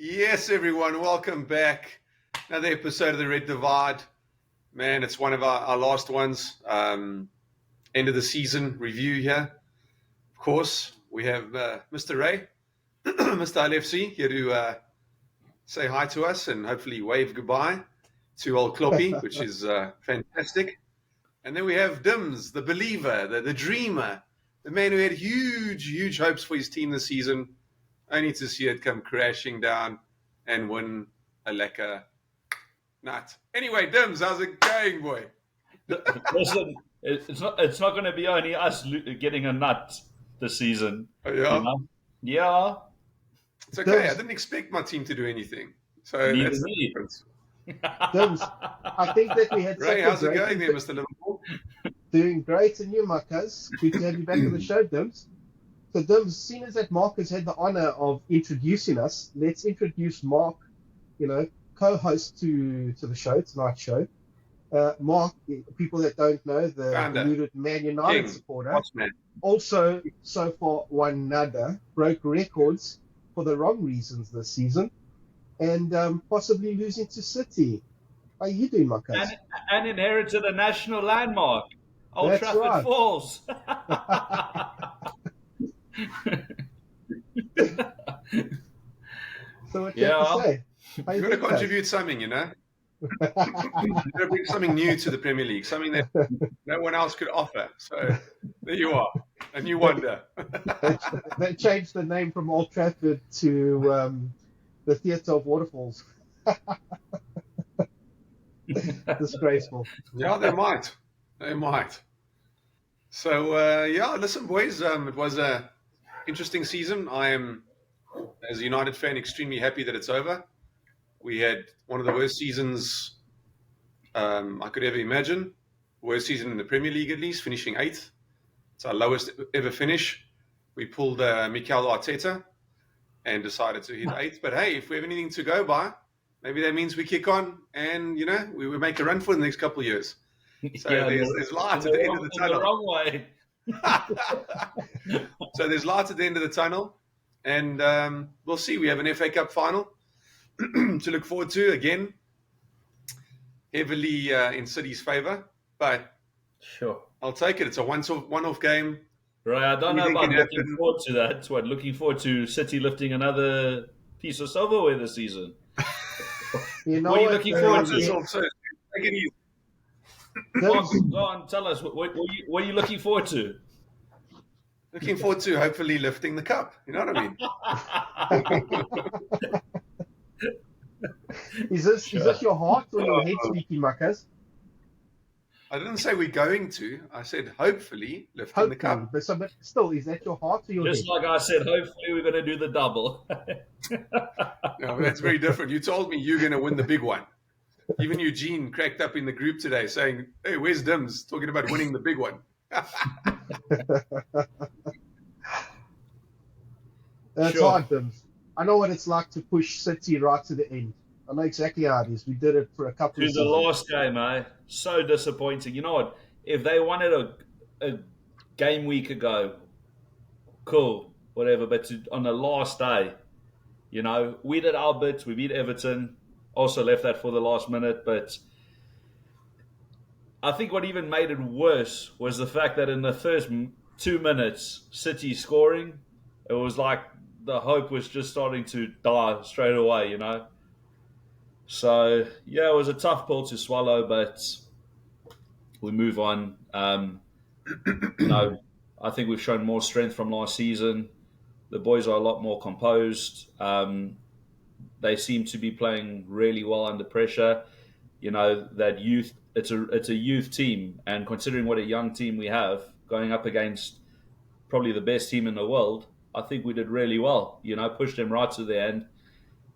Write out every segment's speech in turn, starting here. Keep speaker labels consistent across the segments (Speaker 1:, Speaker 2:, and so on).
Speaker 1: Yes, everyone, welcome back. Another episode of the Red Divide. Man, it's one of our last ones. End of the season review here. Of course, we have Mr. Ray, Mr. LFC, here to say hi to us and hopefully wave goodbye to old Kloppy, which is fantastic. And then we have Dimz, the believer, the dreamer, the man who had huge hopes for his team this season, only to see it come crashing down and win a lekker nut. Anyway, Dimz, how's it going, boy?
Speaker 2: Listen, it's not going to be only us getting a nut this season.
Speaker 1: Oh, yeah?
Speaker 2: You know? Yeah.
Speaker 1: It's okay. I didn't expect my team to do anything. So
Speaker 2: Neither
Speaker 1: that's the
Speaker 2: me.
Speaker 1: difference.
Speaker 3: Dimz, I think that we had
Speaker 1: Ray, how's it
Speaker 3: great
Speaker 1: going there, Mr. Liverpool?
Speaker 3: doing great and you, Marcus. Good to have you back on the show, Dimz. So, Dimz, seeing as that Mark has had the honor of introducing us, let's introduce Mark, co-host to the show, tonight's show. Mark, people that don't know, the deluded Man United supporter, also so far one another, broke records for the wrong reasons this season, and possibly losing to City. How are you doing, Marcus?
Speaker 2: And inherited a national landmark, Old Trafford
Speaker 3: right.
Speaker 2: Falls.
Speaker 3: So what do you have to say?
Speaker 1: You've got to contribute something, You've got to bring something new to the Premier League, something that no one else could offer. So there you are, a new wonder.
Speaker 3: They changed the name from Old Trafford to the Theatre of Waterfalls. Disgraceful.
Speaker 1: Yeah, they might. So, listen, boys, it was an interesting season. I am, as a United fan, extremely happy that it's over. We had one of the worst seasons I could ever imagine. Worst season in the Premier League, at least, finishing 8th. It's our lowest ever finish. We pulled Mikel Arteta and decided to hit 8th. But hey, if we have anything to go by, maybe that means we kick on and, we will make a run for the next couple of years. So there's light at the end of the tunnel.
Speaker 2: The wrong way.
Speaker 1: So there's light at the end of the tunnel. And we'll see. We have an FA Cup final to look forward to, again, heavily in City's favour, but
Speaker 2: sure,
Speaker 1: I'll take it. It's a one-off game.
Speaker 2: Right, I don't know about looking forward to that. What, looking forward to City lifting another piece of silverware this season? What are you looking forward to?
Speaker 1: Also, take it easy.
Speaker 2: Go on, tell us. What are you looking forward to?
Speaker 1: Looking forward to hopefully lifting the cup. You know what I mean?
Speaker 3: Is this your heart or your head speaking, Marcus?
Speaker 1: I didn't say we're going to. I said hopefully lifting the cup.
Speaker 3: But still, is that your heart or your head?
Speaker 2: Just like I said, hopefully we're going to do the double.
Speaker 1: No, that's very different. You told me you're going to win the big one. Even Eugene cracked up in the group today saying, hey, where's Dimz? Talking about winning the big one.
Speaker 3: That's hard, Dimz. I know what it's like to push City right to the end. I know exactly how it is. We did it for a couple of seasons.
Speaker 2: To the last game, eh? So disappointing. You know what? If they wanted a game week ago, cool, whatever. But on the last day, we did our bit. We beat Everton. Also left that for the last minute. But I think what even made it worse was the fact that in the first 2 minutes, City scoring, it was like the hope was just starting to die straight away, So, yeah, it was a tough pill to swallow, but we move on. I think we've shown more strength from last season. The boys are a lot more composed. They seem to be playing really well under pressure. That youth, it's a youth team, and considering what a young team we have, going up against probably the best team in the world, I think we did really well. Pushed them right to the end.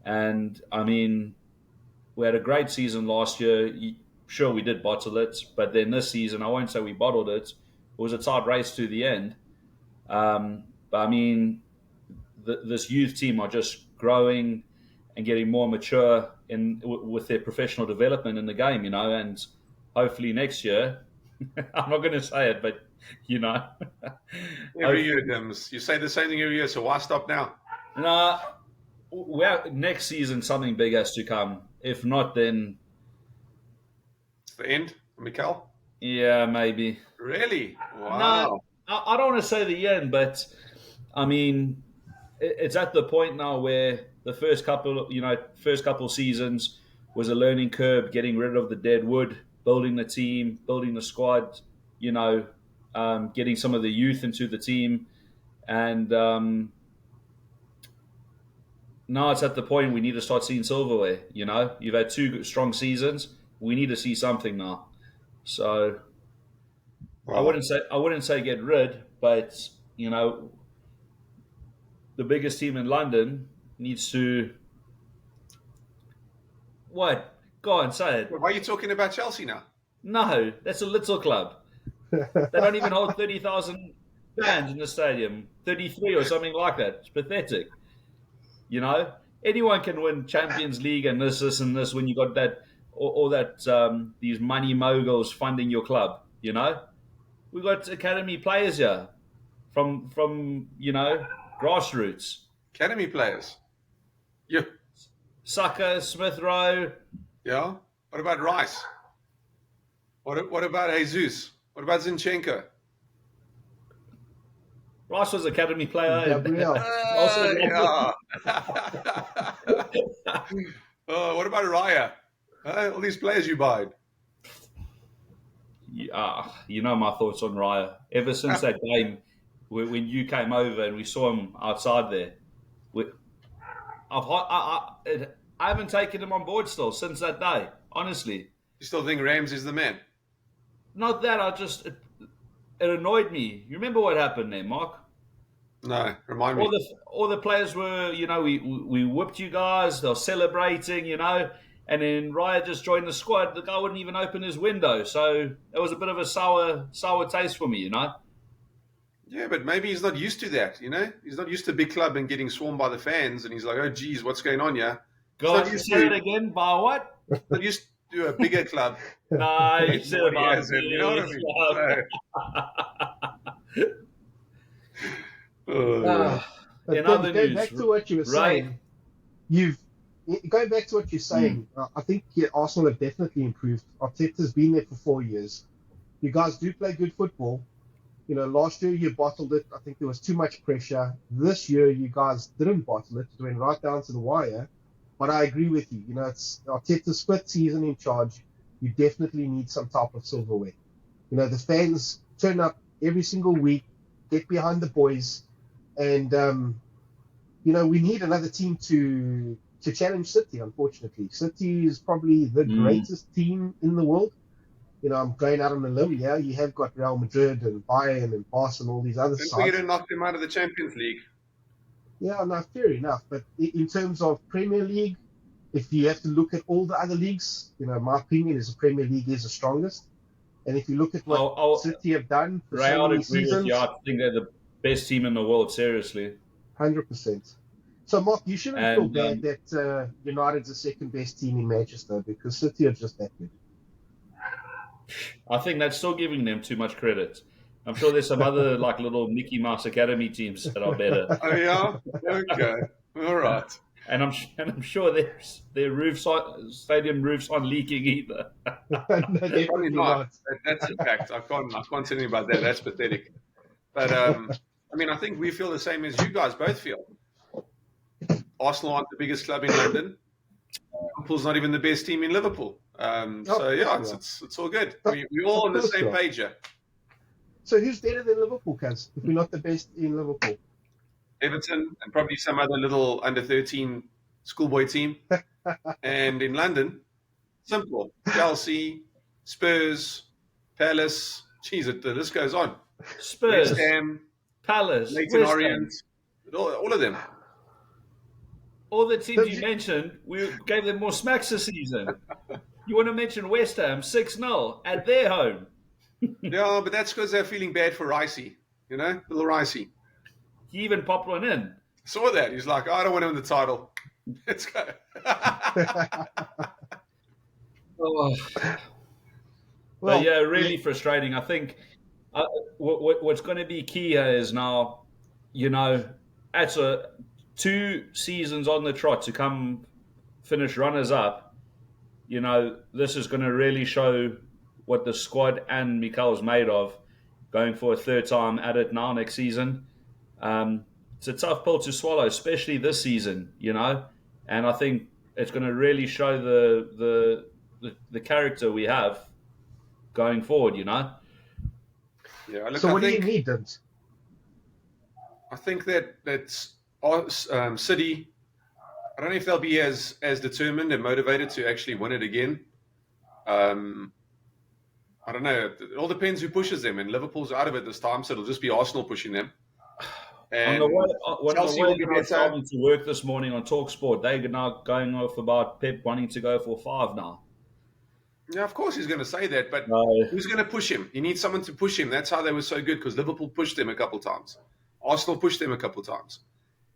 Speaker 2: And, I mean, we had a great season last year. Sure, we did bottle it. But then this season, I won't say we bottled it. It was a tight race to the end. But, I mean, this youth team are just growing and getting more mature with their professional development in the game, and hopefully next year, I'm not going to say it, but,
Speaker 1: Every year, Dimz. You say the same thing every year, so why stop now?
Speaker 2: No, next season something big has to come. If not, then
Speaker 1: It's the end, Mikel.
Speaker 2: yeah, maybe.
Speaker 1: Really?
Speaker 2: No,
Speaker 1: Wow.
Speaker 2: I don't want to say the end, but I mean, it's at the point now where the first couple seasons was a learning curve, getting rid of the dead wood, building the team, building the squad, getting some of the youth into the team, and now it's at the point we need to start seeing silverware. You've had 2 strong seasons. We need to see something now. So I
Speaker 1: Wow.
Speaker 2: wouldn't say get rid, but the biggest team in London needs to what? Go on, say it.
Speaker 1: Why are you talking about Chelsea now?
Speaker 2: No, that's a little club. They don't even hold 30,000 fans in the stadium. 33 or something like that. It's pathetic. Anyone can win Champions League and this and this when you got that all that these money moguls funding your club. We got academy players here from grassroots.
Speaker 1: Academy players. Yeah.
Speaker 2: Saka, Smith Rowe.
Speaker 1: Yeah. What about Rice? What about Jesus? What about Zinchenko?
Speaker 2: Rice was academy player.
Speaker 3: Gabriel.
Speaker 1: Yeah. What about Raya? All these players you buy.
Speaker 2: You know my thoughts on Raya. Ever since that game when you came over and we saw him outside there, I haven't taken him on board still since that day. Honestly,
Speaker 1: You still think Ramsey's the man?
Speaker 2: not that it annoyed me. You remember what happened there, Mark?
Speaker 1: No, remind me.
Speaker 2: All the players were, we whipped you guys. They were celebrating, and then Raya just joined the squad. The guy wouldn't even open his window, so it was a bit of a sour taste for me,
Speaker 1: Yeah, but maybe he's not used to that, He's not used to big club and getting swarmed by the fans, and he's like, oh, geez, what's going on here?
Speaker 2: God, you say it again, by what?
Speaker 1: Not used to a bigger club.
Speaker 2: No, you said
Speaker 1: What he
Speaker 2: about
Speaker 1: has, you know what I mean? So,
Speaker 3: But
Speaker 2: In
Speaker 3: then
Speaker 2: other
Speaker 3: going
Speaker 2: news,
Speaker 3: back to what you were saying, going back to what you're saying, I think Arsenal have definitely improved. Arteta's been there for 4 years. You guys do play good football. Last year you bottled it. I think there was too much pressure. This year you guys didn't bottle it. It went right down to the wire. But I agree with you. It's Arteta's 5th season in charge. You definitely need some type of silverware. The fans turn up every single week, get behind the boys, and we need another team to challenge City. Unfortunately, City is probably the greatest team in the world. I'm going out on a limb. Yeah, you have got Real Madrid and Bayern and Barca and all these other
Speaker 1: don't
Speaker 3: sides.
Speaker 1: forget to knock them out of the Champions League.
Speaker 3: Yeah, no, fair enough. But in terms of Premier League, if you have to look at all the other leagues, my opinion is the Premier League is the strongest. And if you look at what City have done for
Speaker 2: Ray,
Speaker 3: so
Speaker 2: I'd
Speaker 3: many
Speaker 2: agree
Speaker 3: seasons,
Speaker 2: with you. I think they're the best team in the world, seriously.
Speaker 3: 100%. So, Mark, you shouldn't feel
Speaker 2: And
Speaker 3: bad that United's the second best team in Manchester because City are just that good.
Speaker 2: I think that's still giving them too much credit. I'm sure there's some other little Mickey Mouse Academy teams that are better.
Speaker 1: Oh yeah, okay, all right.
Speaker 2: And I'm sure their stadium roofs aren't leaking either.
Speaker 3: No, definitely not.
Speaker 1: That's a fact. I can't say anything about that. That's pathetic. But I think we feel the same as you guys both feel. Arsenal aren't the biggest club in London. Liverpool's not even the best team in Liverpool. So yeah, it's all good. We're all on the same page here.
Speaker 3: So who's better than Liverpool, cuz, if we're not the best in Liverpool?
Speaker 1: Everton and probably some other little under-13 schoolboy team. And in London, simple. Chelsea, Spurs, Palace. Jeez, the list goes on.
Speaker 2: Spurs,
Speaker 1: West Ham,
Speaker 2: Palace,
Speaker 1: Leighton
Speaker 2: West
Speaker 1: Orient, all of them.
Speaker 2: All the teams you mentioned, we gave them more smacks this season. You want to mention West Ham, 6-0 at their home.
Speaker 1: Yeah, but that's because they're feeling bad for Ricey. Little Ricey.
Speaker 2: He even popped one in.
Speaker 1: Saw that. He's like, I don't want to win the title. Let's go.
Speaker 2: But yeah, really frustrating. I think what's going to be key here is now, 2 seasons on the trot to come finish runners up, this is going to really show what the squad and Mikel's made of going for a third time at it now next season. It's a tough pill to swallow, especially this season, and I think it's going to really show the character we have going forward,
Speaker 1: Yeah, look,
Speaker 3: So what do you need, Dimz?
Speaker 1: I think that's City. I don't know if they'll be as determined and motivated to actually win it again. I don't know. It all depends who pushes them. And Liverpool's out of it this time, so it'll just be Arsenal pushing them. And
Speaker 2: Chelsea will be starting to work this morning on TalkSport. They're now going off about Pep wanting to go for 5 now.
Speaker 1: Yeah, of course he's going to say that, but who's going to push him? He needs someone to push him. That's how they were so good, because Liverpool pushed them a couple times. Arsenal pushed them a couple times.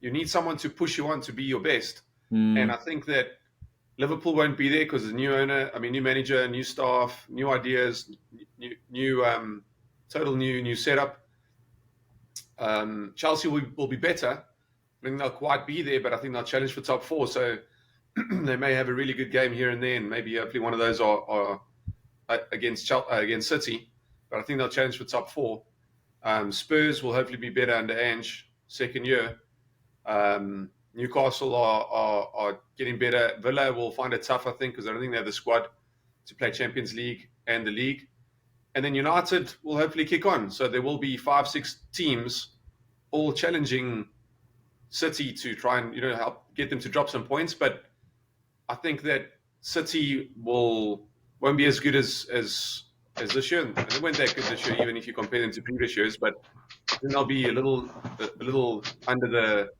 Speaker 1: You need someone to push you on to be your best. And I think that Liverpool won't be there because the new owner, new manager, new staff, new ideas, new total new setup. Chelsea will be better. I think they'll quite be there, but I think they'll challenge for top 4. So they may have a really good game here and there, and maybe hopefully one of those are against against City. But I think they'll challenge for top 4. Spurs will hopefully be better under Ange, second year. Newcastle are getting better. Villa will find it tough, I think, because I don't think they have the squad to play Champions League and the league. And then United will hopefully kick on. So there will be 5-6 teams all challenging City to try and help get them to drop some points. But I think that City won't be as good as this year. And they weren't that good this year, even if you compare them to previous years. But then they'll be a little under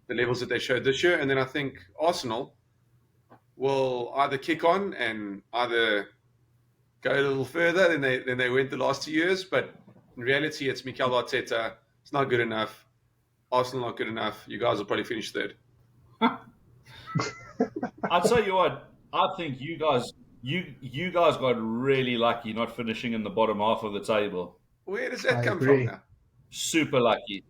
Speaker 1: the levels that they showed this year. And then I think Arsenal will either kick on and either go a little further than they went the last 2 years. But in reality, it's Mikel Arteta. It's not good enough. Arsenal not good enough. You guys will probably finish third.
Speaker 2: I'll tell you what, I think you guys got really lucky not finishing in the bottom half of the table.
Speaker 1: Where does that come from now?
Speaker 2: Super lucky.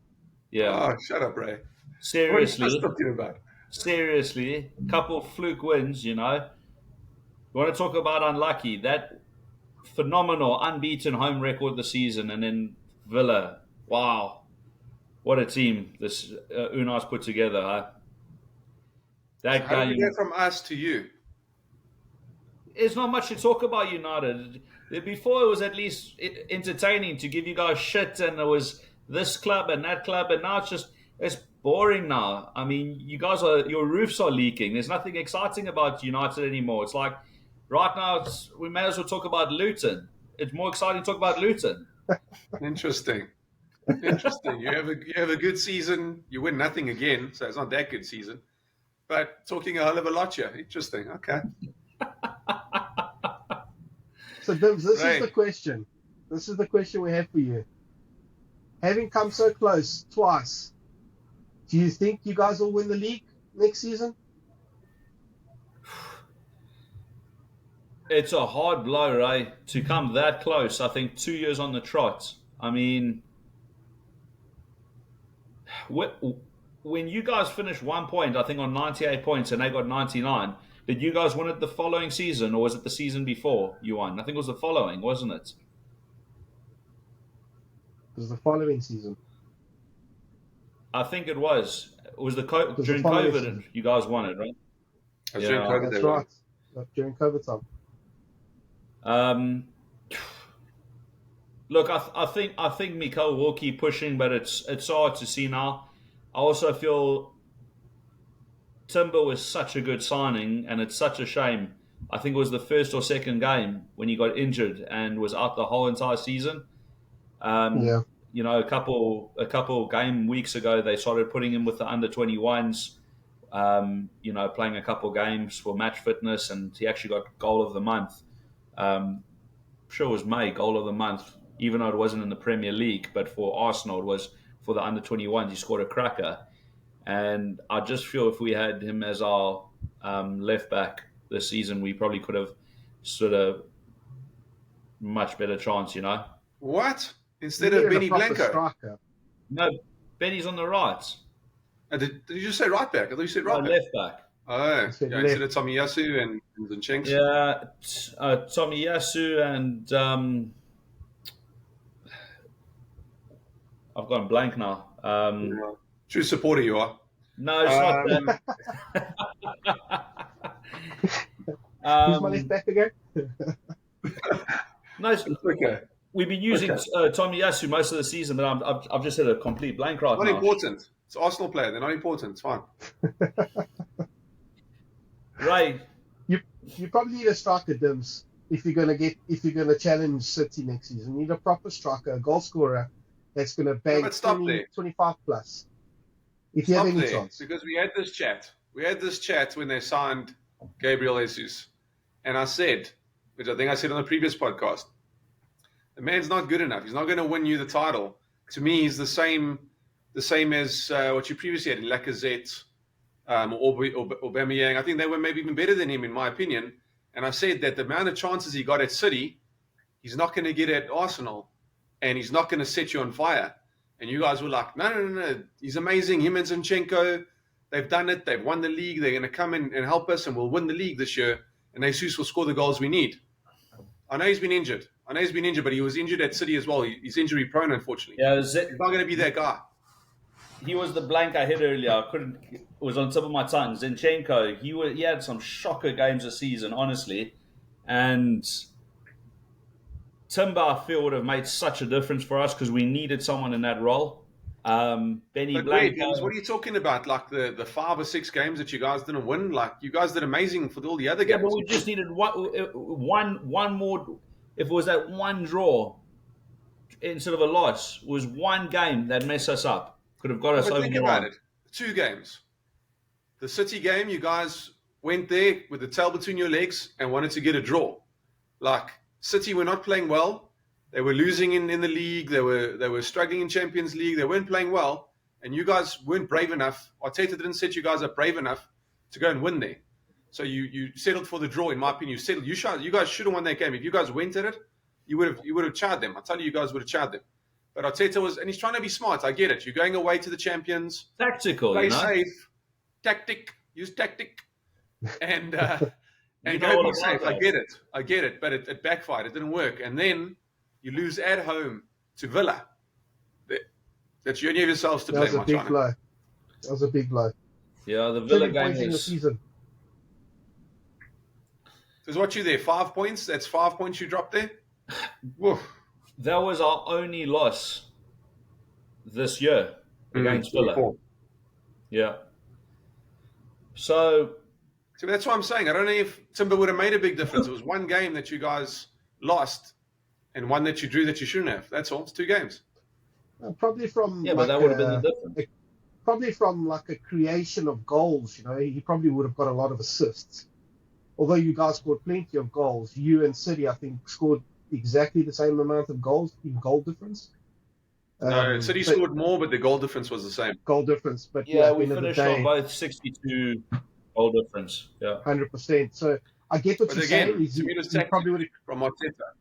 Speaker 2: Yeah.
Speaker 1: Oh, shut up, Ray.
Speaker 2: Seriously.
Speaker 1: What are you talking about?
Speaker 2: Seriously. Couple fluke wins, You want to talk about unlucky. That phenomenal unbeaten home record this season, and then Villa. Wow. What a team this Unai's put together, huh? That
Speaker 1: How did we go from us to you?
Speaker 2: There's not much to talk about United. Before it was at least entertaining to give you guys shit, and there was this club and that club, and now it's boring now. You guys your roofs are leaking. There's nothing exciting about United anymore. It's like right now we may as well talk about Luton. It's more exciting to talk about Luton.
Speaker 1: Interesting. You have a good season. You win nothing again, so it's not that good season. But talking a hell of a lot here. Interesting. Okay.
Speaker 3: So Dimz, this is the question. This is the question we have for you. Having come so close twice, do you think you guys will win the league next season?
Speaker 2: It's a hard blow, Ray, to come that close. I think 2 years on the trot. When you guys finished 1 point, I think on 98 points, and they got 99, did you guys win it the following season, or was it the season before you won? I think it was the following, wasn't it?
Speaker 3: It was the following season.
Speaker 2: I think it was. It was during COVID season. You guys won it, right?
Speaker 1: During COVID,
Speaker 3: that's right. During COVID time.
Speaker 2: Look, I think Mikel will keep pushing, but it's hard to see now. I also feel Timber was such a good signing, and it's such a shame. I think it was the first or second game when he got injured and was out the whole entire season.
Speaker 3: Yeah.
Speaker 2: A couple game weeks ago, they started putting him with the under-21s. Playing a couple games for match fitness, and he actually got goal of the month. I'm sure it was May, goal of the month, even though it wasn't in the Premier League, but for Arsenal, it was for the under-21s. He scored a cracker. And I just feel if we had him as our left back this season, we probably could have sort of much better chance,
Speaker 1: What? Instead of Benny Blanco?
Speaker 3: Striker.
Speaker 2: No, Benny's on the right.
Speaker 1: Did you just say right back? I thought you said
Speaker 2: No,
Speaker 1: right back.
Speaker 2: left back.
Speaker 1: Oh,
Speaker 3: He said
Speaker 1: yeah,
Speaker 3: left.
Speaker 1: instead of Tomiyasu and Zinchenko.
Speaker 2: Yeah, Tomiyasu and I've gone blank now.
Speaker 1: True supporter you are.
Speaker 2: No, it's not that.
Speaker 3: Who's my left back again?
Speaker 2: No,
Speaker 1: Okay.
Speaker 2: we've been using Tomiyasu most of the season, but I've just hit a complete blank right
Speaker 1: Not
Speaker 2: now.
Speaker 1: important. It's Arsenal player. They're not important. It's fine.
Speaker 2: Ray,
Speaker 3: You probably need a striker, Dimz, if you're gonna challenge City next season. You need a proper striker, a goal scorer that's gonna bang
Speaker 1: but stop
Speaker 3: 20,
Speaker 1: there.
Speaker 3: 25 plus. If you have any chance.
Speaker 1: Because we had this chat. We had this chat when they signed Gabriel Jesus. And I said, which I think I said on the previous podcast, the man's not good enough. He's not going to win you the title. To me, he's the same as what you previously had in Lacazette or Aubameyang. I think they were maybe even better than him, in my opinion. And I said that the amount of chances he got at City, he's not going to get at Arsenal. And he's not going to set you on fire. And you guys were like, no. He's amazing. Him and Zinchenko, they've done it. They've won the league. They're going to come in and help us, and we'll win the league this year. And Jesus will score the goals we need. I know he's been injured. But he was injured at City as well. He's injury prone, unfortunately.
Speaker 2: yeah,
Speaker 1: He's not going to be that guy.
Speaker 2: he was the blank I hit earlier. I couldn't. It was on top of my tongue. Zinchenko. He had some shocker games this season, honestly, and Timber, I feel, would have made such a difference for us because we needed someone in that role. Benny
Speaker 1: But
Speaker 2: Blank.
Speaker 1: wait, what are you talking about? Like the 5 or 6 games that you guys didn't win? Like, you guys did amazing for all the other
Speaker 2: Yeah,
Speaker 1: games.
Speaker 2: but we just needed one more. If it was that one draw instead of a loss, it was one game that messed us up. Could have got us
Speaker 1: But
Speaker 2: over
Speaker 1: think
Speaker 2: the
Speaker 1: about
Speaker 2: line.
Speaker 1: it. 2 games. The City game, you guys went there with the tail between your legs and wanted to get a draw. Like, City were not playing well. They were losing in the league. They were struggling in Champions League. They weren't playing well. And you guys weren't brave enough. Arteta didn't set you guys up brave enough to go and win there. So you settled for the draw, in my opinion. You settled. You guys should have won that game. If you guys went at it, you would have charred them. I tell you guys would have charred them. But Arteta and he's trying to be smart. I get it. You're going away to the champions.
Speaker 2: Tactical,
Speaker 1: Play
Speaker 2: you know.
Speaker 1: safe. Use tactic. And
Speaker 2: You know
Speaker 1: go
Speaker 2: all
Speaker 1: be
Speaker 2: about
Speaker 1: safe.
Speaker 2: that.
Speaker 1: I get it. But it backfired. It didn't work. And then you lose at home to Villa. That's you only have yourselves to
Speaker 3: That
Speaker 1: blame.
Speaker 3: was a big blow. That was a big blow.
Speaker 2: Yeah, the Villa
Speaker 3: 7
Speaker 2: game
Speaker 3: points in the
Speaker 2: is.
Speaker 3: season.
Speaker 1: Because what you there? 5 points? That's 5 points you dropped there? Woof.
Speaker 2: That was our only loss this year against Villa. Yeah. So
Speaker 1: that's what I'm saying. I don't know if Timber would have made a big difference. It was one game that you guys lost and one that you drew that you shouldn't have. That's all. It's 2 games.
Speaker 3: Probably from
Speaker 2: but that would have been the difference.
Speaker 3: Probably from like a creation of goals. You know, he probably would have got a lot of assists. Although you guys scored plenty of goals, you and City, I think, scored exactly the same amount of goals in goal difference.
Speaker 1: No, City scored more, but the goal difference was the same.
Speaker 3: Goal difference, but
Speaker 2: Yeah,
Speaker 3: at the
Speaker 2: we
Speaker 3: end of the
Speaker 2: finished on
Speaker 3: day,
Speaker 2: both 62 goal difference. Yeah.
Speaker 3: 100%. So I get what
Speaker 1: But
Speaker 3: you're
Speaker 1: again,
Speaker 3: saying.
Speaker 1: to me, it was
Speaker 3: He probably would have.
Speaker 1: from Arteta.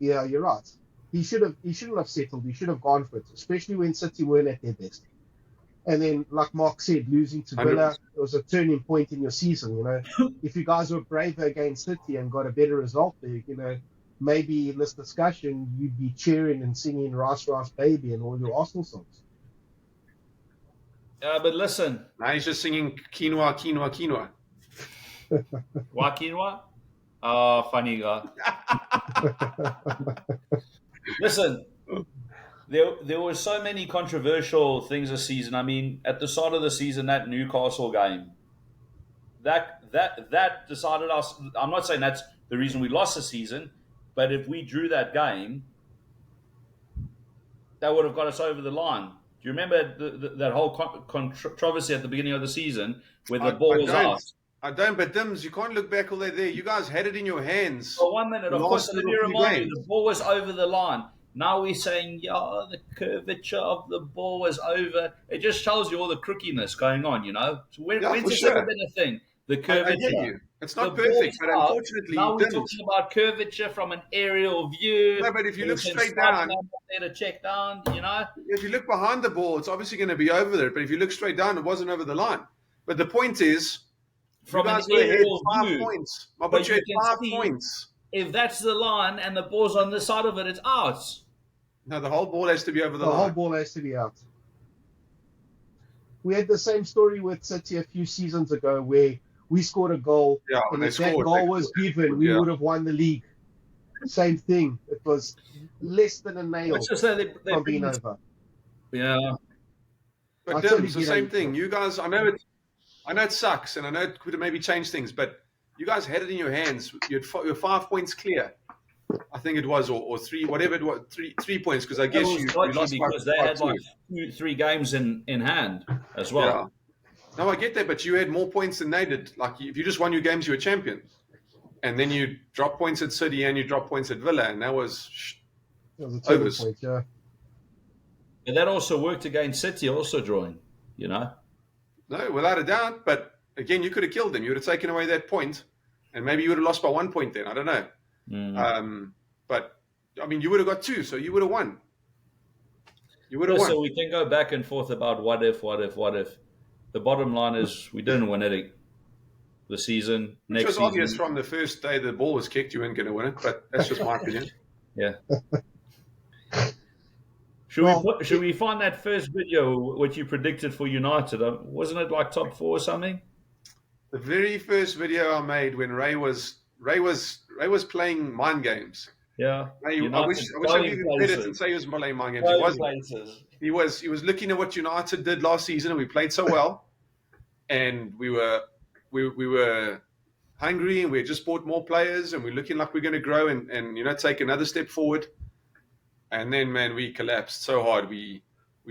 Speaker 3: Yeah, you're right. He shouldn't have settled. He should have gone for it, especially when City weren't at their best. And then, like Mark said, losing to Villa,
Speaker 1: 100%.
Speaker 3: it was a turning point in your season. You know, if you guys were braver against City and got a better result there, you know, maybe in this discussion you'd be cheering and singing "Rice, Rice, Baby" and all your Arsenal songs.
Speaker 2: But listen,
Speaker 1: Now he's just singing quinoa, quinoa, quinoa.
Speaker 2: wa quinoa? Oh, funny guy. Listen, there were so many controversial things this season. I mean, at the start of the season, that Newcastle game, that decided us. I'm not saying that's the reason we lost the season, but if we drew that game, that would have got us over the line. Do you remember that whole controversy at the beginning of the season where the ball was out?
Speaker 1: I don't, but Dimz, you can't look back all the way there. You guys had it in your hands.
Speaker 2: For 1 minute, of course, let me remind you, the ball was over the line. Now we're saying, yeah, the curvature of the ball was over. It just shows you all the crookiness going on, you know? So when's this ever been a thing? the
Speaker 1: I
Speaker 2: curvature.
Speaker 1: hear you. It's not
Speaker 2: The
Speaker 1: perfect,
Speaker 2: ball's
Speaker 1: but
Speaker 2: out.
Speaker 1: unfortunately,
Speaker 2: Now we're
Speaker 1: Dimz.
Speaker 2: talking about curvature from an aerial view.
Speaker 1: No, but if you
Speaker 2: There
Speaker 1: look
Speaker 2: was some
Speaker 1: straight
Speaker 2: Spider-Man
Speaker 1: down,
Speaker 2: up there to check down, you know.
Speaker 1: if you look behind the ball, it's obviously going to be over there. But if you look straight down, it wasn't over the line. But the point is, you
Speaker 2: From an
Speaker 1: guys were ahead
Speaker 2: aerial
Speaker 1: 5
Speaker 2: view.
Speaker 1: points. I
Speaker 2: But
Speaker 1: bet you
Speaker 2: you
Speaker 1: had
Speaker 2: can
Speaker 1: 5
Speaker 2: see
Speaker 1: points.
Speaker 2: if that's the line and the ball's on this side of it, it's out.
Speaker 1: No, the whole ball has to be over the
Speaker 3: The whole
Speaker 1: line.
Speaker 3: ball has to be out. We had the same story with City a few seasons ago where we scored a goal,
Speaker 1: Yeah,
Speaker 3: and
Speaker 1: they
Speaker 3: if that
Speaker 1: scored.
Speaker 3: goal was given, we
Speaker 1: Yeah.
Speaker 3: would have won the league. Same thing. It was less than a nail
Speaker 2: It's just that they
Speaker 3: from being over.
Speaker 2: Yeah.
Speaker 1: But
Speaker 3: I totally
Speaker 1: Dimz, the
Speaker 3: get how
Speaker 1: same
Speaker 3: you
Speaker 1: thing.
Speaker 3: feel.
Speaker 1: You guys, I know it sucks, and I know it could have maybe changed things, but you guys had it in your hands. You were 5 points clear. I think it was, or 3, whatever it was, 3 points, because I
Speaker 2: It
Speaker 1: guess
Speaker 2: was
Speaker 1: you
Speaker 2: dodgy
Speaker 1: lost
Speaker 2: because they had like 2-3 games in hand as well.
Speaker 1: Yeah. No, I get that, but you had more points than they did. Like, if you just won your games, you were champion. And then you drop points at City and you drop points at Villa, and that was
Speaker 3: It was a turning
Speaker 1: overs.
Speaker 3: point, yeah.
Speaker 2: And that also worked against City, also drawing, you know.
Speaker 1: No, without a doubt. But again, you could have killed them. You would have taken away that point, and maybe you would have lost by 1 point then. I don't know. But I mean, you would have got 2, so you would have won. You would have won.
Speaker 2: So we can go back and forth about what if. The bottom line is we didn't win it the season.
Speaker 1: Which
Speaker 2: Next
Speaker 1: was obvious
Speaker 2: season,
Speaker 1: from the first day the ball was kicked. You weren't going to win it, but that's just my opinion.
Speaker 2: yeah. Should we find that first video which you predicted for United? Wasn't it like top 4 or something?
Speaker 1: The very first video I made when Ray was playing mind games.
Speaker 2: Yeah.
Speaker 1: I wish I could give him credit and say he was playing mind games. He wasn't. He was looking at what United did last season, and we played so well, and we were hungry, and we had just bought more players, and we're looking like we're going to grow and take another step forward. And then, man, we collapsed so hard. We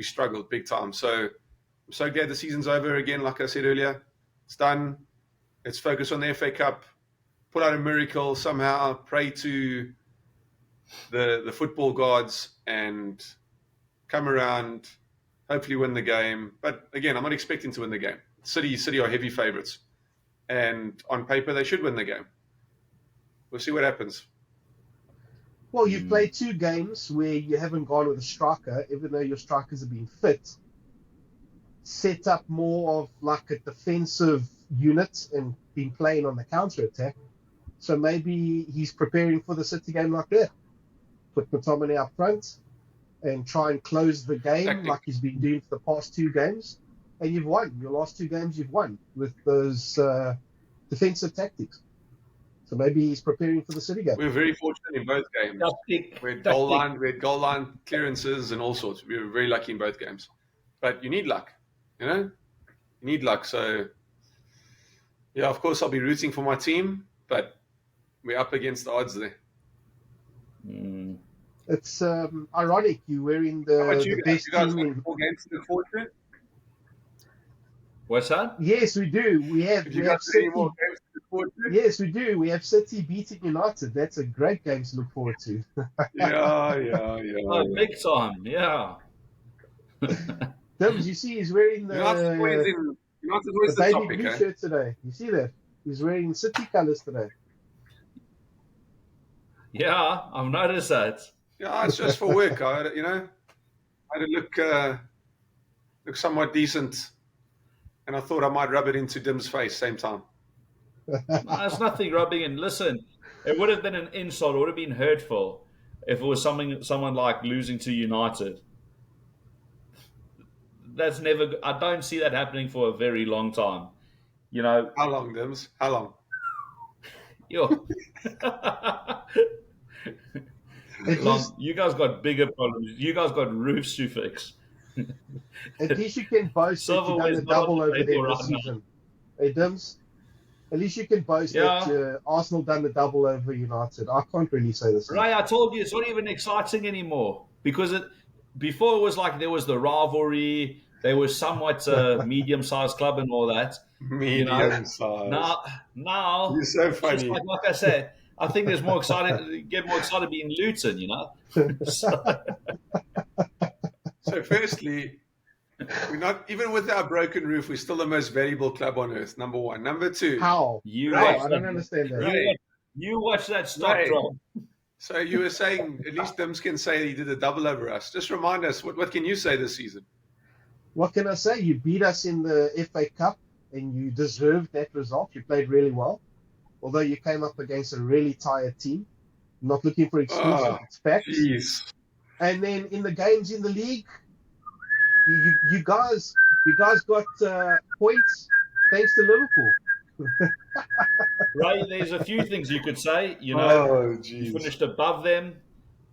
Speaker 1: struggled big time. So I'm so glad the season's over again. Like I said earlier, it's done. Let's focus on the FA Cup, put out a miracle somehow, pray to the football gods, and come around, hopefully win the game. But again, I'm not expecting to win the game. City are heavy favourites. And on paper, they should win the game. We'll see what happens.
Speaker 3: Well, you've played 2 games where you haven't gone with a striker, even though your strikers have been fit. Set up more of like a defensive unit and been playing on the counter-attack. So maybe he's preparing for the City game like that. Put McTominay up front and try and close the game like he's been doing for the past 2 games. And you've won. Your last 2 games you've won with those defensive tactics. So maybe he's preparing for the City game.
Speaker 1: We were very fortunate in both games. We had goal line clearances and all sorts. We were very lucky in both games. But you need luck, You need luck. So, yeah, of course I'll be rooting for my team, but we're up against the odds there.
Speaker 3: It's ironic you're wearing the best
Speaker 1: you guys
Speaker 3: team in
Speaker 1: 4 games to look forward to?
Speaker 2: What's that?
Speaker 3: Yes, we do. We have
Speaker 1: City. More games to look forward to?
Speaker 3: Yes, we do. We have City beating United. That's a great game to look forward to.
Speaker 1: Yeah.
Speaker 2: Oh, big time, yeah.
Speaker 3: Dimz, you see he's wearing the baby
Speaker 1: topic,
Speaker 3: blue shirt today. You see that? He's wearing City colours today.
Speaker 2: Yeah, I've noticed that.
Speaker 1: Yeah, it's just for work. I had to look somewhat decent, and I thought I might rub it into Dim's face same time.
Speaker 2: No, there's nothing rubbing in. Listen, it would have been an insult. It would have been hurtful if it was someone like losing to United. That's never. I don't see that happening for a very long time.
Speaker 1: How long, Dims? How long?
Speaker 2: Yo. You guys got bigger problems. You guys got roofs to fix.
Speaker 3: At least you can boast that you've done a double over them this season. Hey, Dims, at least you can boast that Arsenal done the double over United. I can't really say this.
Speaker 2: Ray, I told you it's not even exciting anymore because before it was like there was the rivalry. There was somewhat a medium-sized club and all that.
Speaker 1: Medium-sized.
Speaker 2: Now
Speaker 1: you're so funny.
Speaker 2: Just like I said, I think there's more excited. Get more excited being Luton,
Speaker 1: So firstly, We're not, even with our broken roof, we're still the most valuable club on earth. Number one. Number two.
Speaker 3: How?
Speaker 2: You
Speaker 1: Right.
Speaker 2: watch
Speaker 3: I don't understand that.
Speaker 1: Right.
Speaker 2: You watch that stock
Speaker 1: Right.
Speaker 2: drop.
Speaker 1: So you were saying at least Dimz can say he did a double over us. Just remind us, what can you say this season?
Speaker 3: What can I say? You beat us in the FA Cup and you deserved that result. You played really well. Although you came up against a really tired team. Not looking for excuses,
Speaker 1: Oh,
Speaker 3: it's facts.
Speaker 1: jeez.
Speaker 3: And then in the games in the league, you guys got points thanks to Liverpool.
Speaker 2: Right, there's a few things you could say. You know,
Speaker 1: Oh,
Speaker 2: you
Speaker 1: jeez.
Speaker 2: finished above them,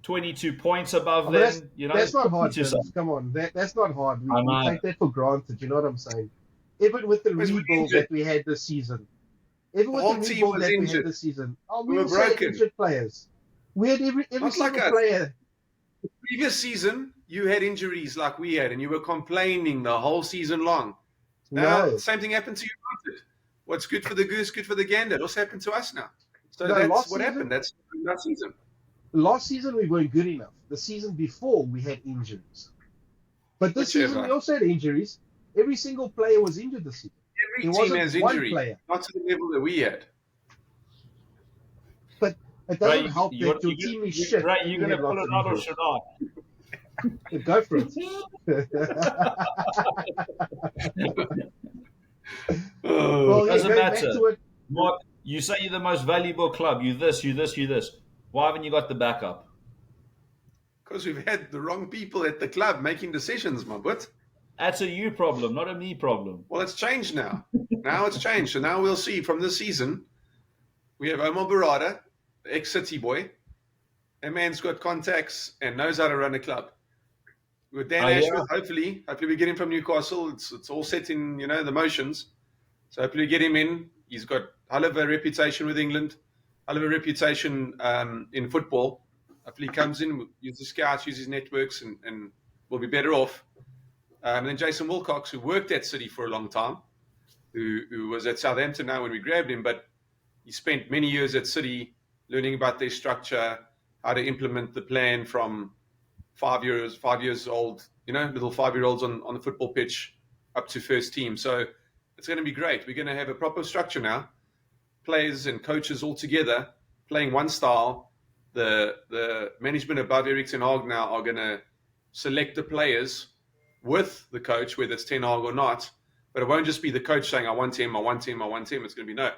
Speaker 2: 22 points above
Speaker 3: Oh, but
Speaker 2: them. You know,
Speaker 3: that's not hard,
Speaker 2: to say.
Speaker 3: James. Come on, that's not hard.
Speaker 2: I
Speaker 3: We
Speaker 2: know.
Speaker 3: take that for granted. You know what I'm saying? Even with the
Speaker 1: Because we're
Speaker 3: rebuild
Speaker 1: injured.
Speaker 3: that we had this season, even
Speaker 1: The
Speaker 3: with
Speaker 1: whole
Speaker 3: the
Speaker 1: team
Speaker 3: rebuild
Speaker 1: was
Speaker 3: that we had
Speaker 1: injured.
Speaker 3: this season,
Speaker 1: We
Speaker 3: we
Speaker 1: were
Speaker 3: also had
Speaker 1: broken.
Speaker 3: injured players. We had every
Speaker 1: Not like
Speaker 3: single
Speaker 1: us.
Speaker 3: player.
Speaker 1: Previous season, you had injuries like we had, and you were complaining the whole season long. Now,
Speaker 3: No,
Speaker 1: same thing happened to United. What's good for the goose, good for the gander. It also happened to us now. So
Speaker 3: No,
Speaker 1: that's
Speaker 3: last
Speaker 1: what
Speaker 3: season-
Speaker 1: happened. That's that season.
Speaker 3: last season we weren't good enough. The season before we had injuries, but this season
Speaker 1: Whichever.
Speaker 3: we also had injuries. Every single player was injured this season.
Speaker 1: Every
Speaker 3: There
Speaker 1: team
Speaker 3: wasn't
Speaker 1: has
Speaker 3: one
Speaker 1: injury,
Speaker 3: player.
Speaker 1: not to the level that we had.
Speaker 3: But it doesn't
Speaker 2: Ray,
Speaker 3: help that your team is shit.
Speaker 2: Ray,
Speaker 3: and
Speaker 2: you're
Speaker 3: you
Speaker 2: going to
Speaker 3: have
Speaker 2: pull
Speaker 3: lots
Speaker 2: it
Speaker 3: of
Speaker 2: out or
Speaker 3: injuries.
Speaker 2: should I?
Speaker 3: Go for it.
Speaker 1: Oh,
Speaker 3: Well, yeah,
Speaker 2: Doesn't
Speaker 3: going back
Speaker 2: matter.
Speaker 3: to it.
Speaker 2: Mark, you say you're the most valuable club. You this, you this, you this. Why haven't you got the backup?
Speaker 1: because we've had the wrong people at the club making decisions, my butt.
Speaker 2: That's a you problem, not a me problem.
Speaker 1: Well, it's changed now. Now it's changed. So now we'll see from this season. We have Omar Barada, ex-City boy. A man's got contacts and knows how to run a club. With Dan
Speaker 2: Oh, yeah?
Speaker 1: Ashworth, hopefully we get him from Newcastle. It's all set in, the motions. So hopefully we get him in. He's got a hell of a reputation with England, hell of a reputation in football. Hopefully he comes in, use the scouts, use his networks, and we'll be better off. And then Jason Wilcox, who worked at City for a long time, who was at Southampton now when we grabbed him, but he spent many years at City learning about their structure, how to implement the plan from 5 years old, little 5-year-olds on the football pitch up to first team. So it's going to be great. We're going to have a proper structure now, players and coaches all together playing one style. The management above Erik ten Hag now are going to select the players with the coach, whether it's ten Hag or not. But it won't just be the coach saying, I want him, I want him, I want him. It's going to be no.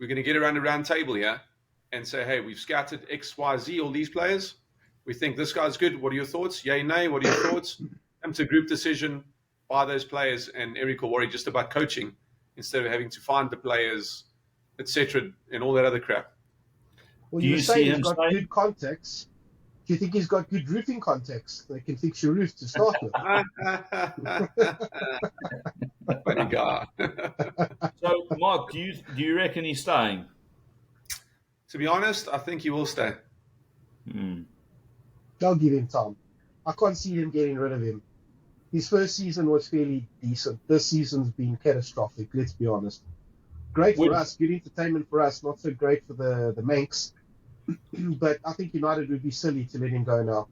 Speaker 1: We're going to get around a round table here and say, hey, we've scouted X, Y, Z, all these players. We think this guy's good. What are your thoughts? Yay, nay. What are your thoughts? Come to a group decision by those players, and Eric will worry just about coaching instead of having to find the players, etc., and all that other crap.
Speaker 3: Well,
Speaker 2: Do
Speaker 3: you
Speaker 2: you
Speaker 3: were
Speaker 2: see
Speaker 3: saying
Speaker 2: him
Speaker 3: he's got
Speaker 2: saying-
Speaker 3: good contacts. Do you think he's got good roofing contacts that can fix your roof to start with?
Speaker 1: Funny guy.
Speaker 2: So, Mark, do you reckon he's staying?
Speaker 1: To be honest, I think he will stay.
Speaker 3: They'll give him time. I can't see them getting rid of him. His first season was fairly decent. This season's been catastrophic, let's be honest. Great for us, good entertainment for us, not so great for the Manx. But I think United would be silly to let him go now.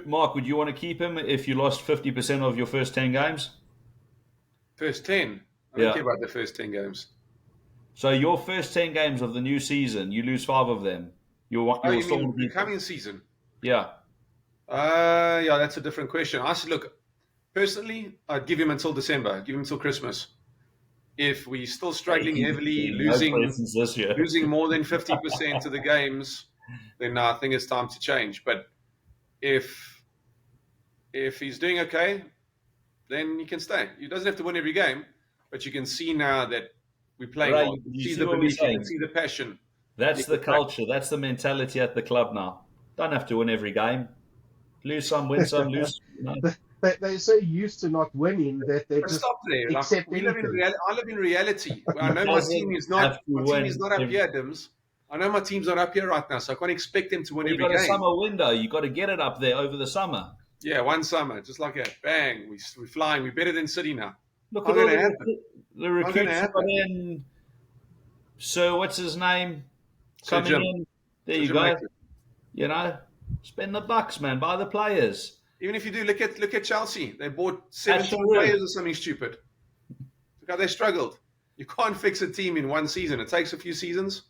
Speaker 2: Mark, would you want to keep him if you lost 50% of your first 10 games?
Speaker 1: First 10. I don't
Speaker 2: Yeah.
Speaker 1: care about the first 10 games.
Speaker 2: So your first 10 games of the new season, you lose 5 of them. You'll
Speaker 1: You
Speaker 2: still
Speaker 1: mean the
Speaker 2: beat them.
Speaker 1: coming season?
Speaker 2: Yeah.
Speaker 1: Yeah, that's a different question. I said, look, personally, I'd give him until December, give him until Christmas. If we're still struggling heavily,
Speaker 2: No presence this year.
Speaker 1: losing more than 50% of the games, then I think it's time to change. But if he's doing okay, then he can stay. He doesn't have to win every game, but you can see now that we're playing
Speaker 2: Right,
Speaker 1: well.
Speaker 2: you
Speaker 1: See
Speaker 2: see
Speaker 1: the
Speaker 2: what we're
Speaker 1: belief, you
Speaker 2: saying?
Speaker 1: can see the passion.
Speaker 2: That's the culture. That's the mentality at the club now. Don't have to win every game. Lose some, win some, lose.
Speaker 3: They're so used to not winning that they
Speaker 1: But
Speaker 3: just
Speaker 1: stop there. Like,
Speaker 3: accept
Speaker 1: we live in
Speaker 3: anything.
Speaker 1: I live in reality. I know my
Speaker 2: Doesn't
Speaker 1: team is
Speaker 2: have
Speaker 1: not.
Speaker 2: to
Speaker 1: My team
Speaker 2: win
Speaker 1: is not up
Speaker 2: every-
Speaker 1: here, Dimz. I know my team's not up here right now, so I can't expect them to win
Speaker 2: You've
Speaker 1: every
Speaker 2: got a
Speaker 1: game.
Speaker 2: summer window. You've got to get it up there over the summer.
Speaker 1: Yeah, one summer, just like that. Bang, we're flying. We're better than City now.
Speaker 2: Look
Speaker 1: Not
Speaker 2: at all
Speaker 1: gonna
Speaker 2: the,
Speaker 1: happen.
Speaker 2: the
Speaker 1: Not
Speaker 2: recruits
Speaker 1: gonna
Speaker 2: got
Speaker 1: happen.
Speaker 2: in. So what's his name?
Speaker 1: Sir
Speaker 2: Coming
Speaker 1: Jim.
Speaker 2: in. There
Speaker 1: Sir
Speaker 2: you
Speaker 1: Jim
Speaker 2: go.
Speaker 1: Ratcliffe.
Speaker 2: You know, spend the bucks, man. Buy the players.
Speaker 1: Even if you do, look at Chelsea. They bought 17
Speaker 2: Actually.
Speaker 1: players or something stupid. Look how they struggled. You can't fix a team in one season. It takes a few seasons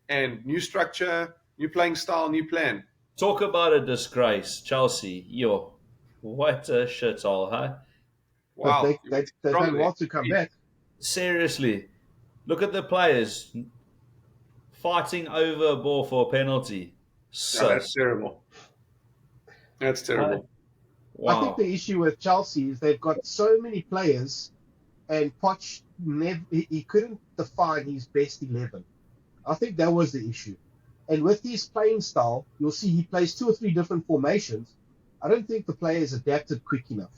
Speaker 1: and new structure, new playing style, new plan.
Speaker 2: Talk about a disgrace, Chelsea. Yo, what a shithole, huh?
Speaker 3: But
Speaker 1: Wow.
Speaker 3: they've done well to come back.
Speaker 2: Seriously, look at the players fighting over a ball for a penalty.
Speaker 1: No, that's terrible. That's terrible.
Speaker 2: Wow.
Speaker 3: I think the issue with Chelsea is they've got so many players, and Poch he couldn't define his best 11. I think that was the issue. And with his playing style, you'll see he plays 2 or 3 different formations. I don't think the players adapted quick enough.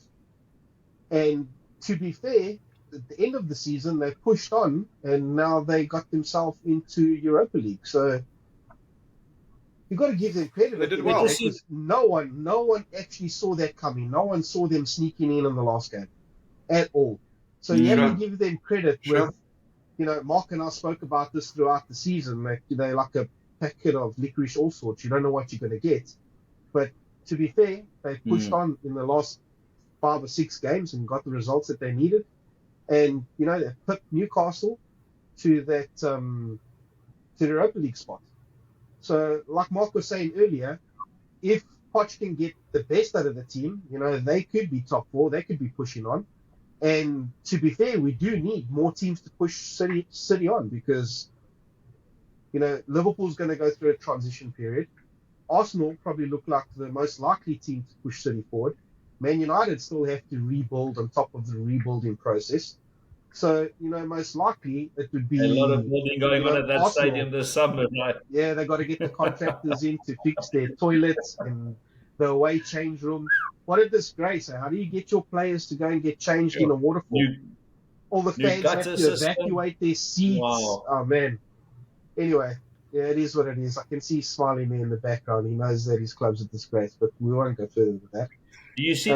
Speaker 3: And to be fair, at the end of the season, they pushed on, and now they got themselves into Europa League. So you've got to give them credit.
Speaker 1: They did well.
Speaker 3: Because no one actually saw that coming. No one saw them sneaking in the last game at all. So you have to give them credit with, Mark and I spoke about this throughout the season. They're like a packet of licorice all sorts. You don't know what you're going to get. But to be fair, they pushed on in the last 5 or 6 games and got the results that they needed. And, they put Newcastle to that to the Europa League spot. So, like Mark was saying earlier, if Poch can get the best out of the team, they could be top 4, they could be pushing on. And to be fair, we do need more teams to push City on because, Liverpool's going to go through a transition period. Arsenal probably look like the most likely team to push City forward. Man United still have to rebuild on top of the rebuilding process. So, most likely it would be
Speaker 2: a lot of building going on at that
Speaker 3: Arsenal.
Speaker 2: stadium this summer, right?
Speaker 3: Yeah, they got to get the contractors in to fix their toilets and the away change room. What a disgrace. How do you get your players to go and get changed in a waterfall? All the fans have to evacuate their seats.
Speaker 2: Wow.
Speaker 3: Oh, man. Anyway, yeah, it is what it is. I can see Smiley Me in the background. He knows that his club's a disgrace, but we won't go further with that.
Speaker 2: Do you see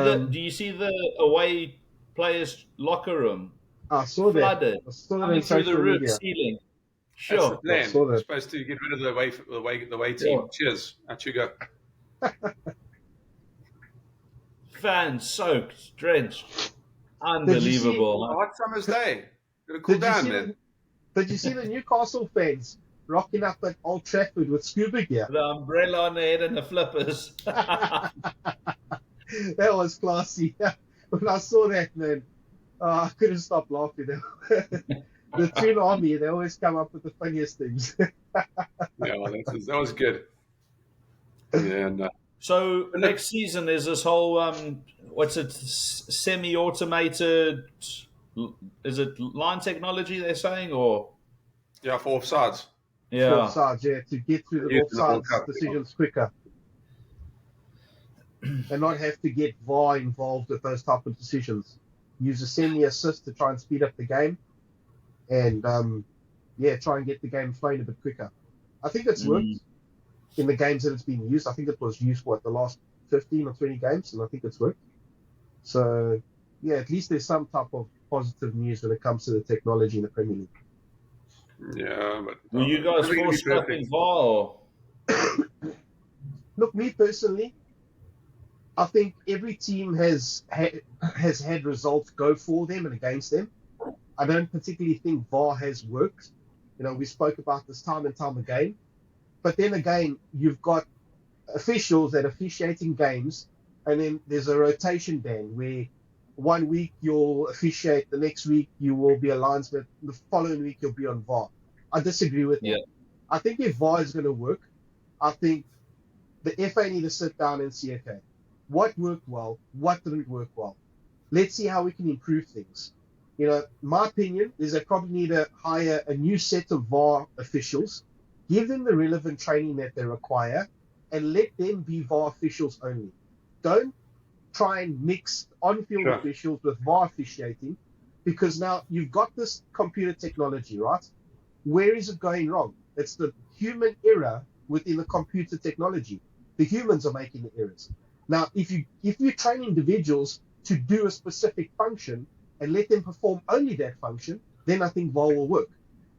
Speaker 2: the away players' locker room?
Speaker 3: I saw
Speaker 2: flooded,
Speaker 3: that. I saw that
Speaker 2: coming through the roof ceiling. Sure.
Speaker 1: That's the plan.
Speaker 3: I saw that.
Speaker 1: You're supposed to get rid of the away team.
Speaker 2: Yeah.
Speaker 1: Cheers. Out you go.
Speaker 2: Fans soaked, drenched. Unbelievable.
Speaker 1: A hot summer's day. Gotta cool down, man.
Speaker 3: Did you see the Newcastle fans rocking up at Old Trafford with scuba gear?
Speaker 2: The umbrella on the head and the flippers.
Speaker 3: That was classy. When I saw that, man, I couldn't stop laughing. The Toon Army, they always come up with the funniest things.
Speaker 1: Yeah, well, that was good. Yeah, no.
Speaker 2: So next season is this whole semi-automated? Is it line technology they're saying, or
Speaker 1: Yeah, for offsides.
Speaker 2: yeah,
Speaker 3: Offsides, yeah, to get through the offsides decisions quicker, and not have to get VAR involved with those type of decisions. Use a semi-assist to try and speed up the game, and try and get the game flowing a bit quicker. I think it's worked in the games that it's been used. I think it was used the last 15 or 20 games, and I think it's worked. So yeah, at least there's some type of positive news when it comes to the technology in the Premier League.
Speaker 1: Yeah, but
Speaker 2: were you guys forced up in VAR?
Speaker 3: Look, me personally, I think every team has had results go for them and against them. I don't particularly think VAR has worked. We spoke about this time and time again. But then again, you've got officials that are officiating games, and then there's a rotation ban where 1 week you'll officiate, the next week you will be a linesman, the following week you'll be on VAR. I disagree with that. I think if VAR is going to work, I think the FA need to sit down and see, okay, what worked well, what didn't work well. Let's see how we can improve things. My opinion is they probably need to hire a new set of VAR officials, give them the relevant training that they require, and let them be VAR officials only. Don't try and mix on-field officials with VAR officiating, because now you've got this computer technology, right? Where is it going wrong? It's the human error within the computer technology. The humans are making the errors. Now, if you train individuals to do a specific function and let them perform only that function, then I think VAR will work.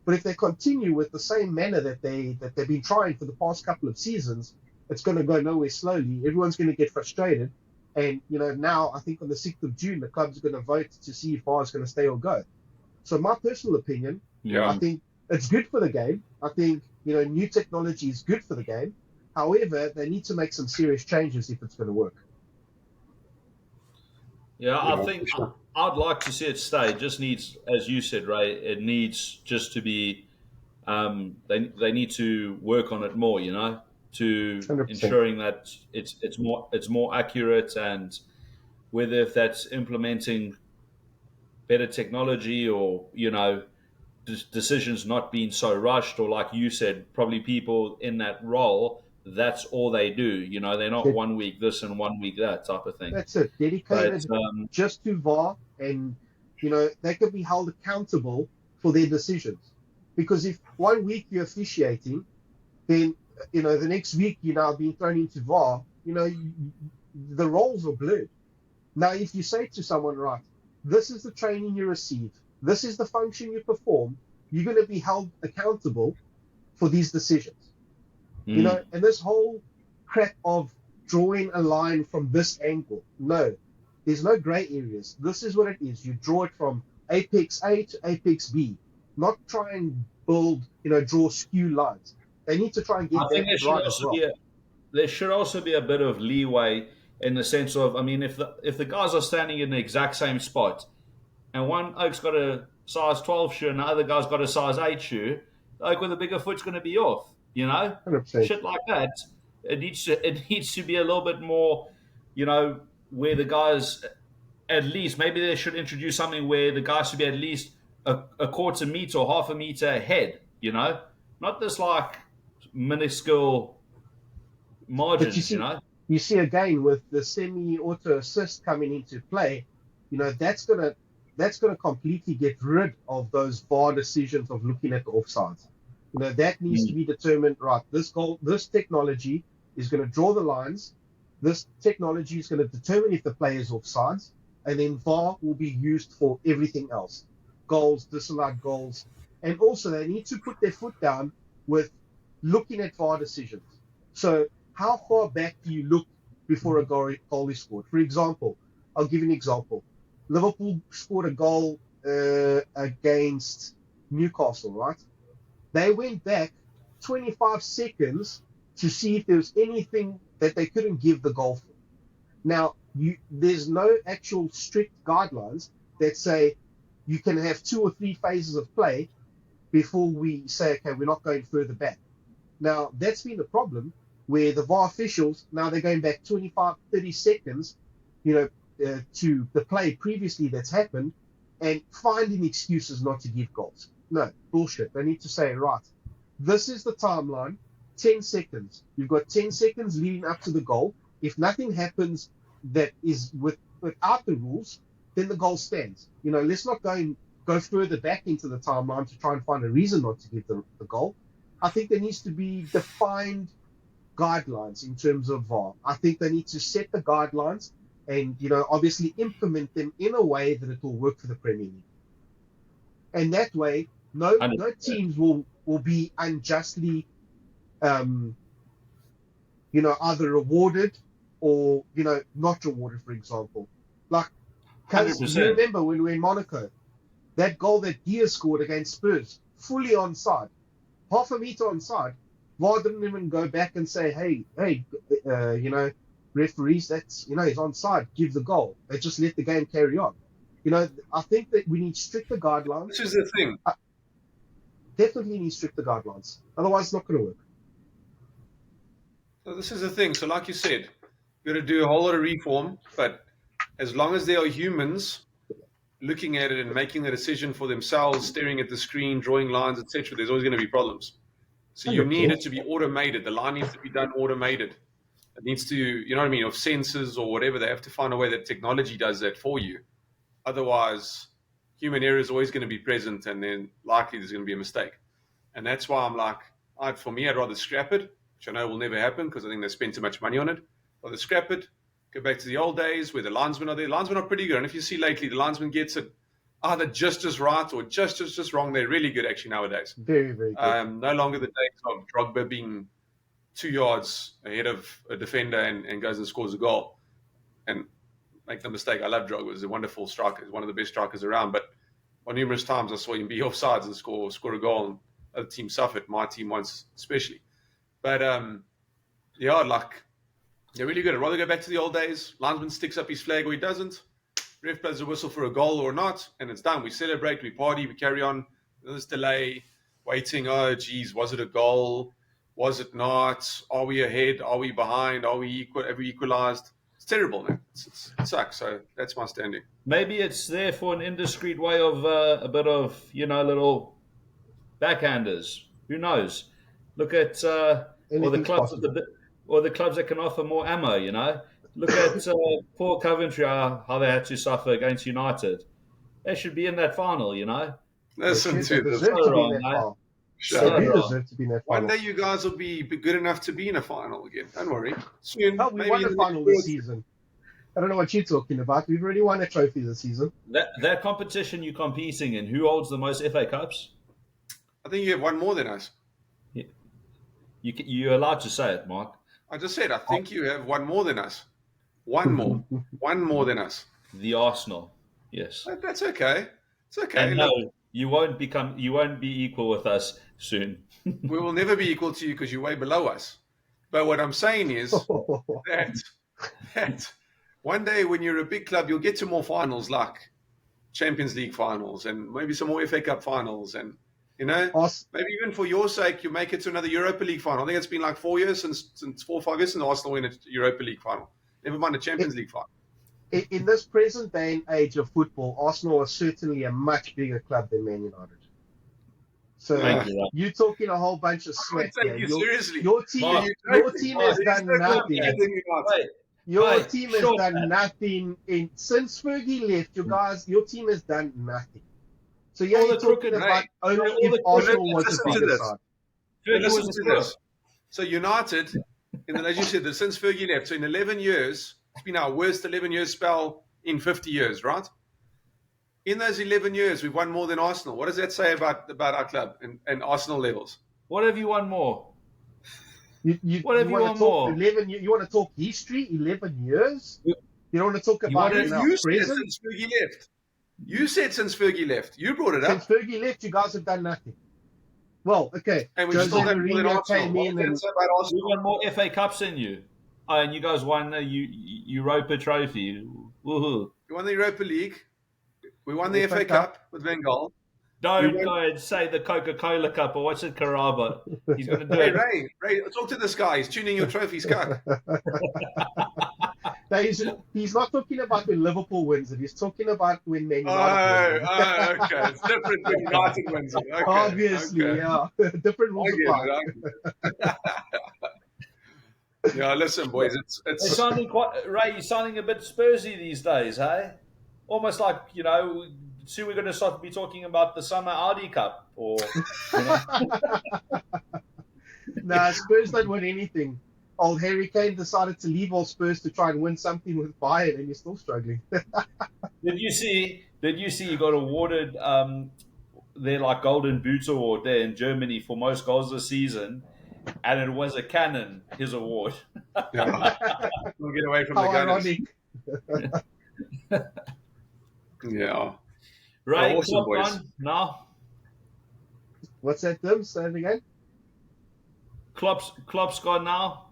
Speaker 3: But if they continue with the same manner that they've been trying for the past couple of seasons, it's going to go nowhere slowly. Everyone's going to get frustrated, And, now I think on the 6th of June, the club's going to vote to see if VAR is going to stay or go. So my personal opinion, I think it's good for the game. I think, new technology is good for the game. However, they need to make some serious changes if it's going to work.
Speaker 2: Yeah,
Speaker 1: Yeah,
Speaker 2: I think
Speaker 1: for sure.
Speaker 2: I'd like to see it stay. It just needs, as you said, Ray, it needs just to be, they need to work on it more, to
Speaker 3: 100%.
Speaker 2: ensuring that it's more accurate, and whether if that's implementing better technology, or decisions not being so rushed, or like you said, probably people in that role, that's all they do. They're not 1 week this and 1 week that type of thing.
Speaker 3: That's it.
Speaker 2: But
Speaker 3: Dedicated just to VAR, and they can be held accountable for their decisions. Because if 1 week you're officiating, then the next week you're now being thrown into VAR. The roles are blurred. Now, if you say to someone, right, this is the training you receive, this is the function you perform, you're going to be held accountable for these decisions. And this whole crap of drawing a line from this angle, no, there's no gray areas. This is what it is. You draw it from apex A to apex B, not try and build, draw skew lines. They need to try and get
Speaker 2: I think
Speaker 3: things right as well.
Speaker 2: there should also be a bit of leeway, in the sense of, if the guys are standing in the exact same spot, and one oak's got a size 12 shoe and the other guy's got a size 8 shoe, the oak with a bigger foot's going to be off.
Speaker 3: 100%.
Speaker 2: Shit like that. It needs to be a little bit more, where the guys, at least, maybe they should introduce something where the guys should be at least a quarter meter or half a meter ahead. Not this like minuscule margins.
Speaker 3: You see again with the semi-auto assist coming into play, that's gonna completely get rid of those VAR decisions of looking at the offsides. That needs to be determined, right? This technology is going to draw the lines. This technology is going to determine if the player is offsides, and then VAR will be used for everything else. Goals, disallowed goals. And also they need to put their foot down with looking at VAR decisions. So how far back do you look before a goal is scored? For example, I'll give you an example. Liverpool scored a goal against Newcastle, right? They went back 25 seconds to see if there was anything that they couldn't give the goal for. Now, there's no actual strict guidelines that say you can have 2 or 3 phases of play before we say, okay, we're not going further back. Now, that's been the problem, where the VAR officials, now they're going back 25, 30 seconds, to the play previously that's happened, and finding excuses not to give goals. No, bullshit. They need to say, right, this is the timeline, 10 seconds. You've got 10 seconds leading up to the goal. If nothing happens that is without the rules, then the goal stands. Let's not go further back into the timeline to try and find a reason not to give the goal. I think there needs to be defined guidelines in terms of VAR. I think they need to set the guidelines and, obviously implement them in a way that it will work for the Premier League. And that way, no teams will be unjustly, either rewarded or, not rewarded, for example. Like, because you remember when we were in Monaco, that goal that Diaz scored against Spurs, fully onside, half a meter onside, VAR didn't even go back and say, hey, referees, that's, he's onside, give the goal. They just let the game carry on. I think that we need stricter guidelines.
Speaker 1: This is the thing.
Speaker 3: Definitely need stricter guidelines. Otherwise, it's not going to work.
Speaker 1: So this is the thing. So like you said, you've got to do a whole lot of reform, but as long as there are humans looking at it and making the decision for themselves, staring at the screen, drawing lines, etc., there's always going to be problems. So you need it to be automated. The line needs to be done automated. It needs to, of sensors or whatever. They have to find a way that technology does that for you. Otherwise, human error is always going to be present, and then likely there's going to be a mistake. And that's why I'm like, for me, I'd rather scrap it, which I know will never happen because I think they spend too much money on it. Rather scrap it, go back to the old days where the linesmen are there. The linesmen are pretty good. And if you see lately, the linesman gets it either just as right or just as wrong. They're really good actually nowadays.
Speaker 3: Very, very good.
Speaker 1: No longer the days of Drogba being 2 yards ahead of a defender and goes and scores a goal. and make no mistake, I love Drogba. He's a wonderful striker. He's one of the best strikers around. But on numerous times I saw him be offsides and score a goal, and other teams suffered. My team once especially. But like they're really good. I'd rather go back to the old days. Linesman sticks up his flag or he doesn't. Ref blows a whistle for a goal or not, and it's done. We celebrate, we party, we carry on. There's delay, waiting. Oh, geez, was it a goal? Was it not? Are we ahead? Are we behind? Are we equal? Have we equalized? It's terrible, man. It sucks. So that's my standing.
Speaker 2: Maybe it's there for an indiscreet way of a bit of, little backhanders. Who knows? Look at or the clubs that can offer more ammo. Look at poor Coventry, how they had to suffer against United. They should be in that final.
Speaker 1: Listen to this.
Speaker 3: They deserve to be in that final.
Speaker 1: One day you guys will be good enough to be in a final again. Don't worry. Soon.
Speaker 3: Oh, we won a final this season. I don't know what you're talking about. We've already won a trophy this season.
Speaker 2: That competition you're competing in, who holds the most FA Cups?
Speaker 1: I think you have one more than us.
Speaker 2: Yeah. You're allowed to say it, Mark.
Speaker 1: I just said, I think you have one more than us. One more. One more than us.
Speaker 2: The Arsenal, yes.
Speaker 1: That's okay. It's okay.
Speaker 2: And no, you won't be equal with us soon.
Speaker 1: We will never be equal to you because you're way below us. But what I'm saying is that one day when you're a big club, you'll get to more finals like Champions League finals and maybe some more FA Cup finals. And, maybe even for your sake, you make it to another Europa League final. I think it's been like 4 years since 4 or 5 years since Arsenal win a Europa League final. Never mind a Champions League final.
Speaker 3: In this present day and age of football, Arsenal is certainly a much bigger club than Man United. So you're talking a whole bunch of smack here.
Speaker 1: Seriously.
Speaker 3: Your team has done nothing. Your team has done nothing since Fergie left. Your team has done nothing. So you're talking about only if Arsenal was a bigger side.
Speaker 1: Listen to this. So United, as you said, since Fergie left, so in 11 years, it's been our worst 11-year spell in 50 years, right? In those 11 years, we've won more than Arsenal. What does that say about our club and Arsenal levels?
Speaker 2: What have you won more?
Speaker 3: What have you won more? 11, you want to talk history? 11 years? You don't want to talk about it now?
Speaker 1: You said since Fergie left. You said since Fergie left. You brought it up.
Speaker 3: Since Fergie left, you guys have done nothing. Well, okay.
Speaker 1: And we still done more than Arsenal.
Speaker 2: We won more FA Cups than you. Oh, and you guys won the Europa Trophy. Woohoo.
Speaker 1: We won the Europa League. We won the FA Cup with Van Gaal.
Speaker 2: Don't go and say the Coca-Cola Cup or what's it, Caraba? He's going to do it.
Speaker 1: Ray, talk to this guy. He's tuning your trophies, cuck.
Speaker 3: No, he's not talking about when Liverpool wins it. He's talking about when Man United wins it.
Speaker 1: Okay. It's different when United wins it. Okay.
Speaker 3: Obviously, yeah. Different rules apply.
Speaker 1: Yeah, listen, boys. It's
Speaker 2: sounding Ray, you're sounding a bit Spursy these days, hey? Almost like, soon we're going to start to be talking about the Summer Audi Cup. Or,
Speaker 3: Nah, Spurs don't win anything. Old Harry Kane decided to leave all Spurs to try and win something with Bayern, and you're still struggling.
Speaker 2: Did you see he got awarded their Golden Boot Award there in Germany for most goals this season, and it was a cannon, his award.
Speaker 1: Yeah. We'll get away from the Gunners. Yeah.
Speaker 2: Right,
Speaker 1: awesome, boys.
Speaker 2: On now.
Speaker 3: What's that, Dimz? Say it again.
Speaker 2: Klopp's gone now.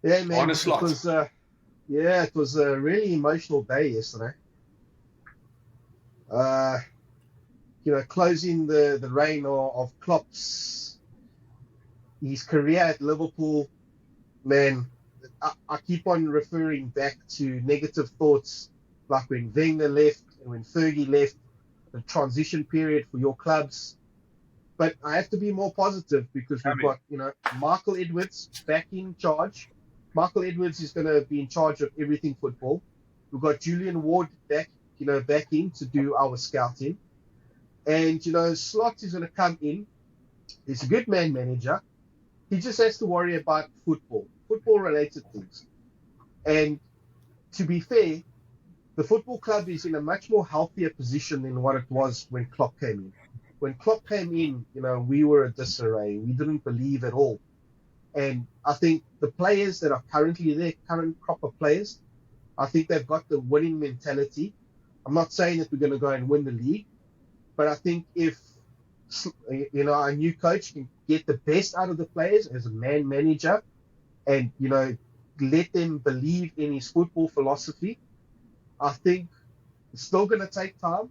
Speaker 3: Yeah, man.
Speaker 1: On a slot.
Speaker 3: It was a really emotional day yesterday. Closing the reign of Klopp's his career at Liverpool. Man, I keep on referring back to negative thoughts like when Wenger left and when Fergie left, the transition period for your clubs. But I have to be more positive because we've got, Michael Edwards back in charge. Michael Edwards is going to be in charge of everything football. We've got Julian Ward back in to do our scouting. And, Slot is going to come in. He's a good manager. He just has to worry about football-related things. And to be fair, the football club is in a much more healthier position than what it was when Klopp came in. When Klopp came in, we were a disarray. We didn't believe at all. And I think the players that are currently there, current crop of players, I think they've got the winning mentality. I'm not saying that we're going to go and win the league, but I think if our new coach can get the best out of the players as a man manager, and let them believe in his football philosophy, I think it's still going to take time,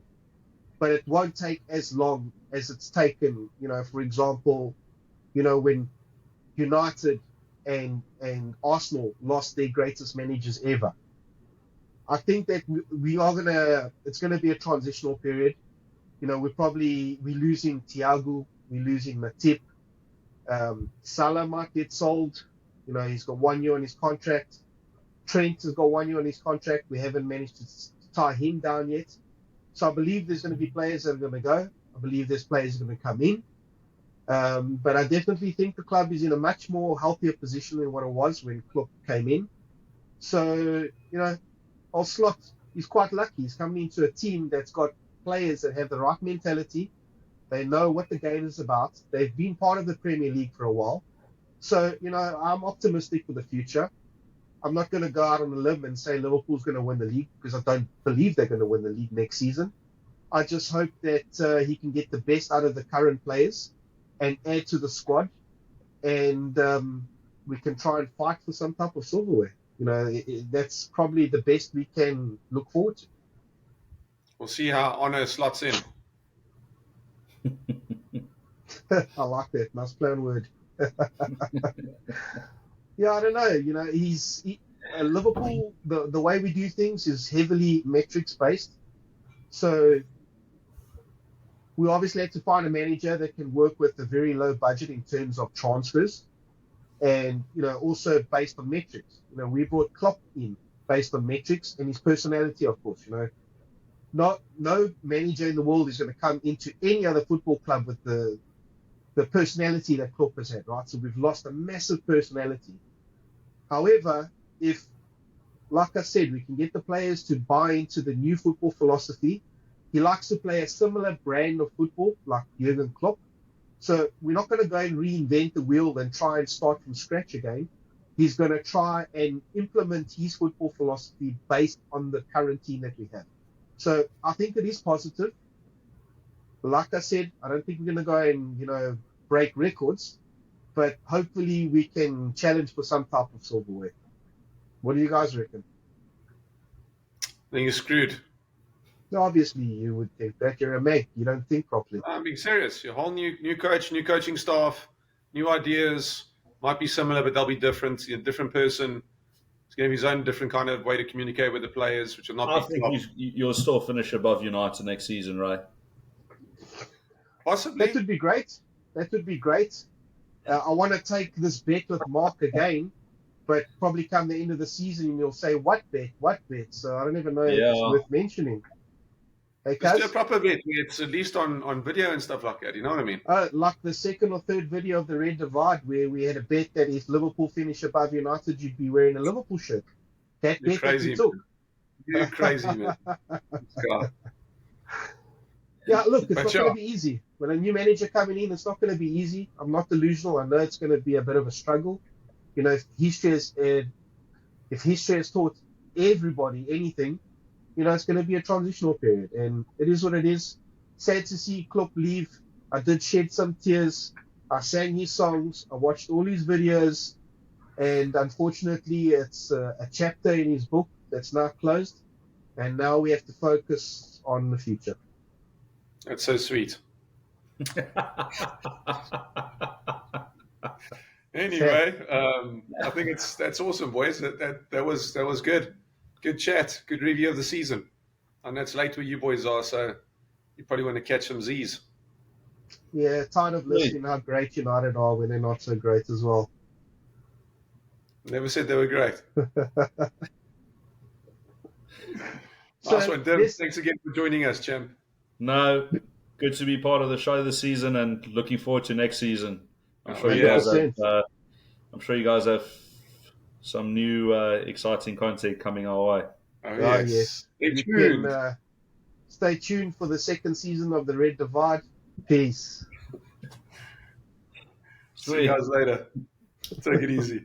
Speaker 3: but it won't take as long as it's taken. For example, when United and Arsenal lost their greatest managers ever. I think that it's going to be a transitional period. We're losing Thiago, we're losing Matip. Salah might get sold. He's got 1 year on his contract. Trent has got 1 year on his contract. We haven't managed to tie him down yet. So I believe there's going to be players that are going to go. I believe there's players that are going to come in. But I definitely think the club is in a much more healthier position than what it was when Klopp came in. So, old Slot, he's quite lucky. He's coming into a team that's got players that have the right mentality. They know what the game is about. They've been part of the Premier League for a while. So, I'm optimistic for the future. I'm not going to go out on a limb and say Liverpool's going to win the league, because I don't believe they're going to win the league next season. I just hope that he can get the best out of the current players and add to the squad, and we can try and fight for some type of silverware. That's probably the best we can look forward to.
Speaker 1: We'll see how Honor slots in.
Speaker 3: I like that. Nice play on word. Yeah, I don't know. Liverpool, the way we do things is heavily metrics based. So we obviously had to find a manager that can work with a very low budget in terms of transfers, and also based on metrics. We brought Klopp in based on metrics and his personality, of course. No manager in the world is going to come into any other football club with the personality that Klopp has had, right? So we've lost a massive personality. However, if, like I said, we can get the players to buy into the new football philosophy, he likes to play a similar brand of football like Jurgen Klopp. So we're not going to go and reinvent the wheel and try and start from scratch again. He's going to try and implement his football philosophy based on the current team that we have. So I think it is positive. Like I said, I don't think we're going to go and, break records, but hopefully we can challenge for some type of silverware. What do you guys reckon?
Speaker 1: I think you're screwed.
Speaker 3: No, obviously you would think that. You're a Meg. You don't think properly.
Speaker 1: I'm being serious. Your whole new coach, new coaching staff, new ideas. Might be similar, but they'll be different. You're a different person. It's going to be his own different kind of way to communicate with the players, which will not
Speaker 2: I
Speaker 1: be
Speaker 2: think you'll still finish above United next season, right?
Speaker 1: Possibly.
Speaker 3: That would be great. I want to take this bet with Mark again, but probably come the end of the season you'll say, what bet? So I don't even know if it's worth mentioning. Hey,
Speaker 1: Let's do a proper bet where it's at least on video and stuff like that. You know what I mean?
Speaker 3: Like the second or third video of the Red Divide, where we had a bet that if Liverpool finish above United, you'd be wearing a Liverpool shirt. That
Speaker 1: You're
Speaker 3: bet
Speaker 1: crazy,
Speaker 3: that we took.
Speaker 1: You're crazy, man.
Speaker 3: Yeah, look, it's not going to be easy. When a new manager coming in, it's not going to be easy. I'm not delusional. I know it's going to be a bit of a struggle. If history has taught everybody anything, it's going to be a transitional period, and it is what it is. Sad to see Klopp leave. I did shed some tears. I sang his songs. I watched all his videos, and unfortunately, it's a chapter in his book that's now closed, and now we have to focus on the future.
Speaker 1: That's so sweet. Anyway, I think that's awesome, boys. That was good. Good chat. Good review of the season. And that's late where you boys are, so you probably want to catch some Z's.
Speaker 3: Yeah, tired of listening how great United are when they're not so great as well.
Speaker 1: Never said they were great.
Speaker 3: So
Speaker 1: nice one, Dim. Thanks again for joining us, champ.
Speaker 2: No, good to be part of the show this season, and looking forward to next season. I'm sure you guys have some new exciting content coming our way.
Speaker 1: Oh, yes.
Speaker 3: Stay tuned for the second season of the Red Divide. Peace.
Speaker 1: See you guys later. Take it easy.